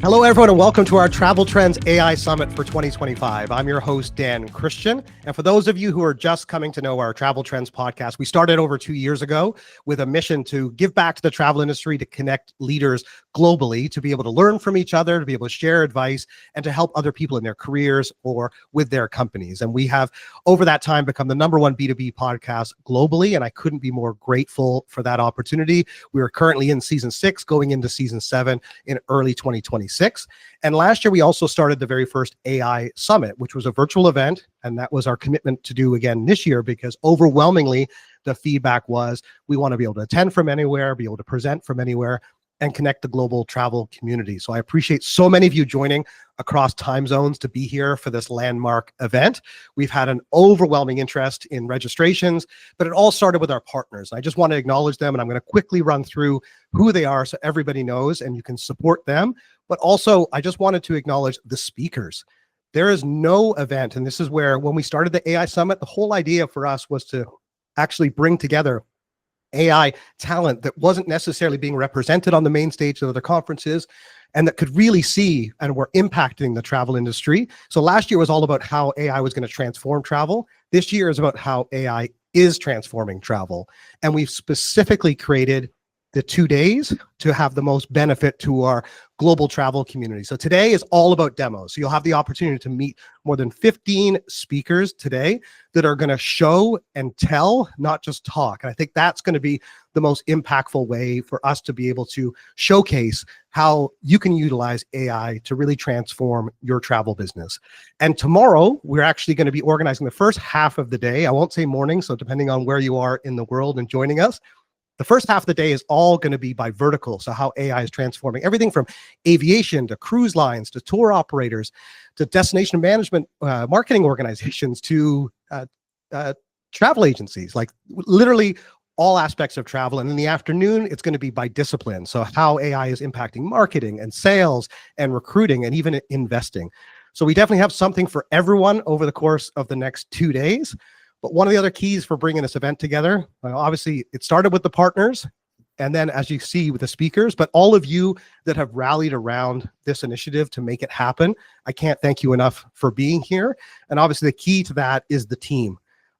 Hello, everyone, and welcome to our Travel Trends AI Summit for 2025. I'm your host, Dan Christian. And for those of you who are just coming to know our Travel Trends podcast, we started over 2 years ago with a mission to give back to the travel industry, to connect leaders globally, to be able to learn from each other, to be able to share advice, and to help other people in their careers or with their companies. And we have, over that time, become the #1 B2B podcast globally, and I couldn't be more grateful for that opportunity. We are currently in season 6, going into season 7 in early 2026. And last year, we also started the very first AI Summit, which was a virtual event. And that was our commitment to do again this year, because overwhelmingly, the feedback was we want to be able to attend from anywhere, be able to present from anywhere, and connect the global travel community. So I appreciate so many of you joining across time zones to be here for this landmark event. We've had an overwhelming interest in registrations, but it all started with our partners. I just want to acknowledge them, and I'm going to quickly run through who they are so everybody knows and you can support them. But also, I just wanted to acknowledge the speakers. There is no event, and this is where, when we started the AI Summit, the whole idea for us was to actually bring together AI talent that wasn't necessarily being represented on the main stage of other conferences, and that could really see and were impacting the travel industry. So last year was all about how AI was going to transform travel. This year is about how AI is transforming travel. And we've specifically created the 2 days to have the most benefit to our global travel community. So today is all about demos. So you'll have the opportunity to meet more than 15 speakers today that are going to show and tell, not just talk. And I think that's going to be the most impactful way for us to be able to showcase how you can utilize AI to really transform your travel business. And tomorrow, we're actually going to be organizing the first half of the day. I won't say morning, so depending on where you are in the world and joining us, the first half of the day is all going to be by vertical. So how AI is transforming everything from aviation to cruise lines to tour operators to destination management marketing organizations to travel agencies, like literally all aspects of travel. And in the afternoon, it's going to be by discipline. So how AI is impacting marketing and sales and recruiting and even investing. So we definitely have something for everyone over the course of the next 2 days. But one of the other keys for bringing this event together, obviously, it started with the partners, and then as you see with the speakers, but all of you that have rallied around this initiative to make it happen, I can't thank you enough for being here. And obviously, the key to that is the team.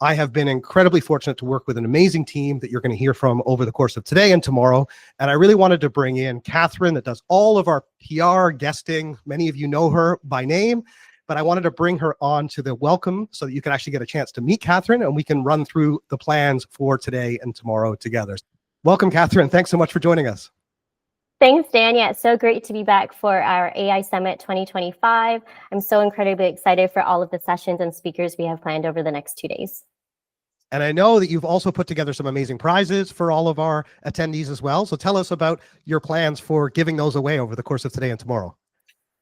I have been incredibly fortunate to work with an amazing team that you're going to hear from over the course of today and tomorrow. And I really wanted to bring in Katherine, that does all of our PR guesting. Many of you know her by name. But I wanted to bring her on to the welcome so that you can actually get a chance to meet Katherine, and we can run through the plans for today and tomorrow together. Welcome, Katherine. Thanks so much for joining us. Thanks, Dan. Yeah, it's so great to be back for our AI Summit 2025. I'm so incredibly excited for all of the sessions and speakers we have planned over the next 2 days. And I know that you've also put together some amazing prizes for all of our attendees as well. So tell us about your plans for giving those away over the course of today and tomorrow.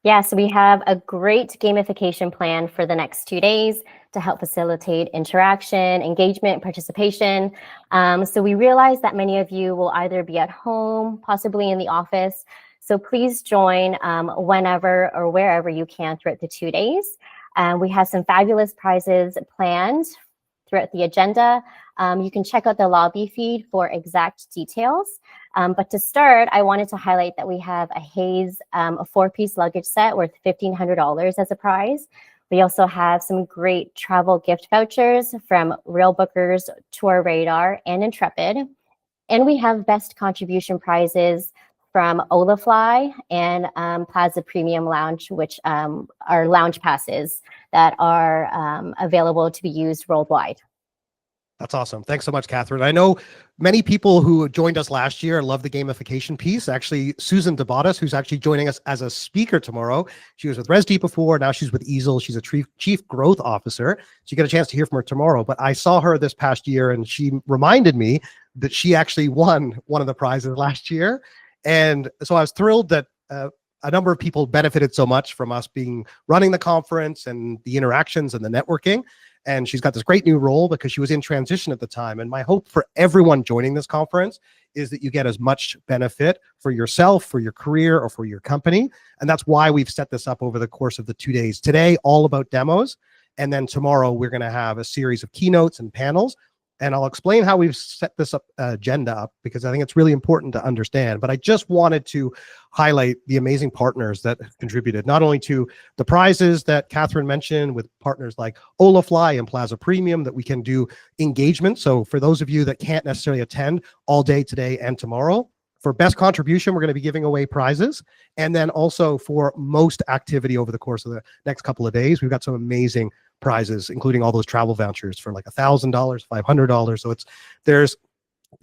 Yeah, so we have a great gamification plan for the next 2 days to help facilitate interaction, engagement, participation. So we realize that many of you will either be at home, possibly in the office. So please join whenever or wherever you can throughout the 2 days. We have some fabulous prizes planned throughout the agenda. You can check out the lobby feed for exact details. But to start, I wanted to highlight that we have a Haze, a 4-piece luggage set worth $1,500 as a prize. We also have some great travel gift vouchers from Rail Bookers, Tour Radar, and Intrepid. And we have best contribution prizes from Olafly and Plaza Premium Lounge, which are lounge passes that are available to be used worldwide. That's awesome. Thanks so much, Katherine. I know many people who joined us last year love the gamification piece. Actually, Susan DeBottis, who's actually joining us as a speaker tomorrow, she was with ResDeep before. Now she's with Easel. She's a chief growth officer. So you get a chance to hear from her tomorrow. But I saw her this past year, and she reminded me that she actually won one of the prizes last year. And so I was thrilled that a number of people benefited so much from us running the conference and the interactions and the networking. And she's got this great new role because she was in transition at the time. And my hope for everyone joining this conference is that you get as much benefit for yourself, for your career, or for your company. And that's why we've set this up over the course of the 2 days. Today, all about demos. And then tomorrow, we're going to have a series of keynotes and panels And I'll explain how we've set this agenda up, because I think it's really important to understand. But I just wanted to highlight the amazing partners that have contributed, not only to the prizes that Katherine mentioned with partners like Olafly and Plaza Premium, that we can do engagement. So for those of you that can't necessarily attend all day today and tomorrow, for best contribution, we're going to be giving away prizes. And then also for most activity over the course of the next couple of days, we've got some amazing prizes, including all those travel vouchers for like $1,000, $500. So there's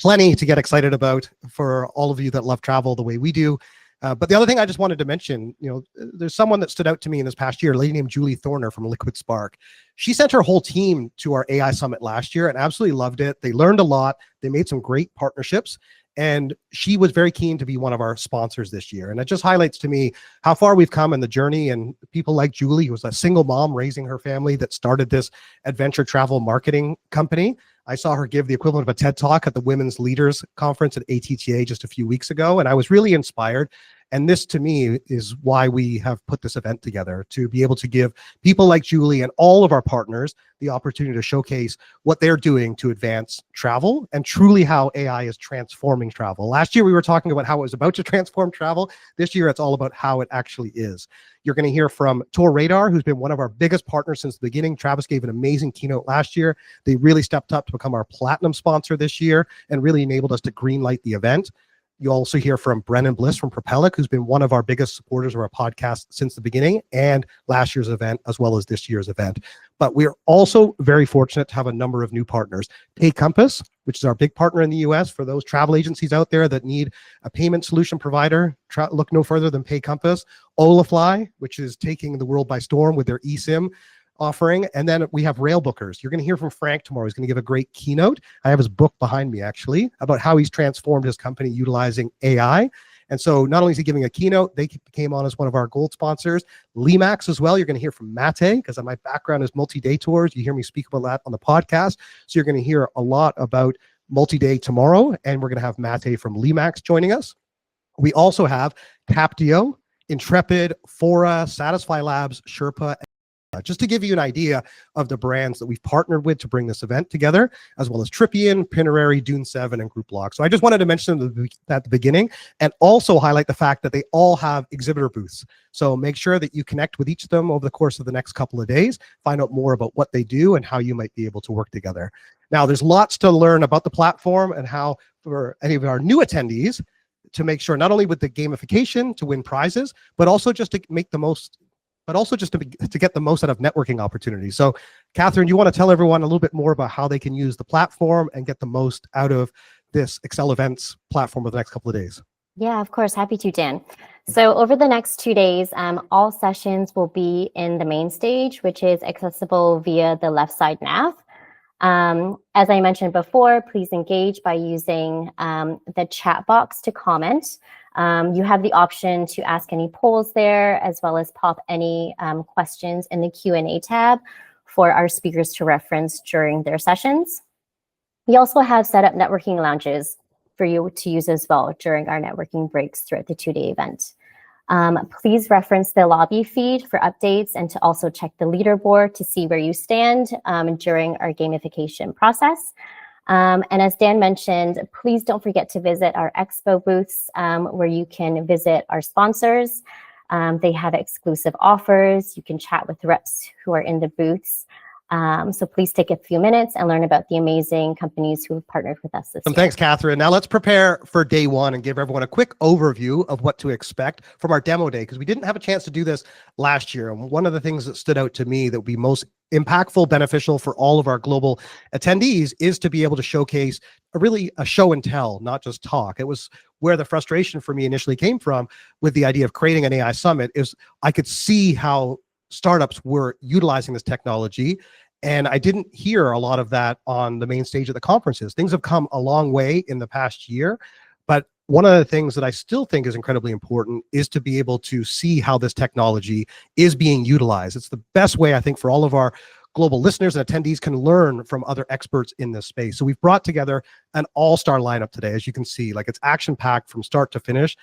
plenty to get excited about for all of you that love travel the way we do. But the other thing I just wanted to mention, there's someone that stood out to me in this past year, a lady named Julie Thorner from Liquid Spark. She sent her whole team to our AI Summit last year and absolutely loved it. They learned a lot. They made some great partnerships. And she was very keen to be one of our sponsors this year. And it just highlights to me how far we've come in the journey. And people like Julie, who was a single mom raising her family, that started this adventure travel marketing company. I saw her give the equivalent of a TED Talk at the Women's Leaders Conference at ATTA just a few weeks ago. And I was really inspired. And this, to me, is why we have put this event together, to be able to give people like Julie and all of our partners the opportunity to showcase what they're doing to advance travel and truly how AI is transforming travel. Last year, we were talking about how it was about to transform travel. This year, it's all about how it actually is. You're going to hear from Tour Radar, who's been one of our biggest partners since the beginning. Travis gave an amazing keynote last year. They really stepped up to become our platinum sponsor this year and really enabled us to greenlight the event. You'll also hear from Brennan Bliss from Propellic, who's been one of our biggest supporters of our podcast since the beginning and last year's event, as well as this year's event. But we're also very fortunate to have a number of new partners. Pay Compass, which is our big partner in the US. For those travel agencies out there that need a payment solution provider, look no further than Pay Compass. Olafly, which is taking the world by storm with their eSIM offering. And then we have Rail Bookers. You're going to hear from Frank tomorrow. He's going to give a great keynote. I have his book behind me, actually, about how he's transformed his company utilizing AI. And so not only is he giving a keynote, they came on as one of our gold sponsors. Limax as well. You're going to hear from Mate, because my background is multi-day tours. You hear me speak about that on the podcast. So you're going to hear a lot about multi-day tomorrow. And we're going to have Mate from Limax joining us. We also have Captio, Intrepid, Fora, Satisfy Labs, Sherpa, just to give you an idea of the brands that we've partnered with to bring this event together, as well as Trippian, Pinerary, Dune 7, and Group Lock. So I just wanted to mention them at the beginning and also highlight the fact that they all have exhibitor booths. So make sure that you connect with each of them over the course of the next couple of days, find out more about what they do and how you might be able to work together. Now, there's lots to learn about the platform and how, for any of our new attendees, to make sure not only with the gamification to win prizes, but also just to make the most to get the most out of networking opportunities. So, Katherine, you want to tell everyone a little bit more about how they can use the platform and get the most out of this Excel Events platform over the next couple of days? Yeah, of course. Happy to, Dan. So over the next 2 days, all sessions will be in the main stage, which is accessible via the left side nav. As I mentioned before, please engage by using the chat box to comment. You have the option to ask any polls there, as well as pop any questions in the Q&A tab for our speakers to reference during their sessions. We also have set up networking lounges for you to use as well during our networking breaks throughout the 2-day event. Please reference the lobby feed for updates and to also check the leaderboard to see where you stand during our gamification process. And as Dan mentioned, please don't forget to visit our expo booths where you can visit our sponsors. They have exclusive offers. You can chat with reps who are in the booths. So please take a few minutes and learn about the amazing companies who have partnered with us this year. Thanks, Katherine. Now let's prepare for day one and give everyone a quick overview of what to expect from our demo day, because we didn't have a chance to do this last year. And one of the things that stood out to me that would be most impactful, beneficial for all of our global attendees is to be able to showcase a show and tell, not just talk. It was where the frustration for me initially came from with the idea of creating an AI summit is I could see how startups were utilizing this technology. And I didn't hear a lot of that on the main stage of the conferences. Things have come a long way in the past year, but one of the things that I still think is incredibly important is to be able to see how this technology is being utilized. It's the best way, I think, for all of our global listeners and attendees can learn from other experts in this space. So we've brought together an all-star lineup today, as you can see, like it's action-packed from start to finish.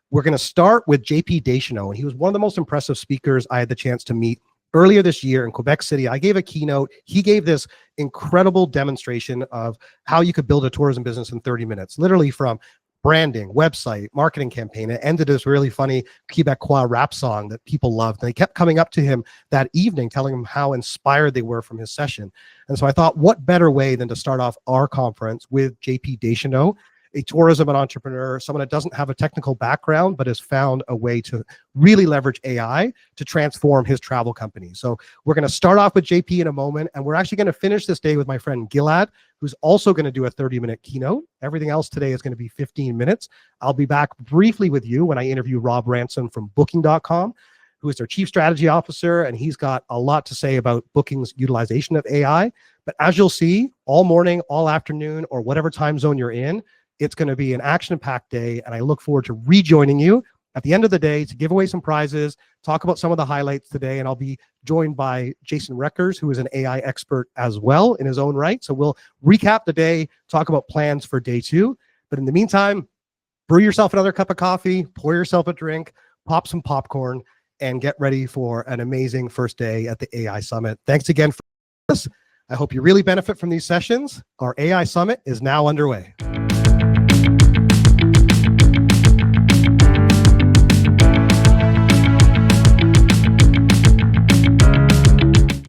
We're going to start with JP Deschanel, and he was one of the most impressive speakers I had the chance to meet earlier this year in Quebec City, I gave a keynote. He gave this incredible demonstration of how you could build a tourism business in 30 minutes, literally from branding, website, marketing campaign. It ended this really funny Quebecois rap song that people loved. And they kept coming up to him that evening, telling him how inspired they were from his session. And so I thought, what better way than to start off our conference with JP Deschanel, a tourism and entrepreneur, someone that doesn't have a technical background, but has found a way to really leverage AI to transform his travel company. So we're going to start off with JP in a moment, and we're actually going to finish this day with my friend Gilad, who's also going to do a 30-minute keynote. Everything else today is going to be 15 minutes. I'll be back briefly with you when I interview Rob Ransom from Booking.com, who is their chief strategy officer, and he's got a lot to say about Booking's utilization of AI. But as you'll see, all morning, all afternoon, or whatever time zone you're in, it's going to be an action-packed day, and I look forward to rejoining you at the end of the day to give away some prizes, talk about some of the highlights today, and I'll be joined by Jason Reckers, who is an AI expert as well in his own right. So we'll recap the day, talk about plans for day 2. But in the meantime, brew yourself another cup of coffee, pour yourself a drink, pop some popcorn, and get ready for an amazing first day at the AI Summit. Thanks again for this. I hope you really benefit from these sessions. Our AI Summit is now underway.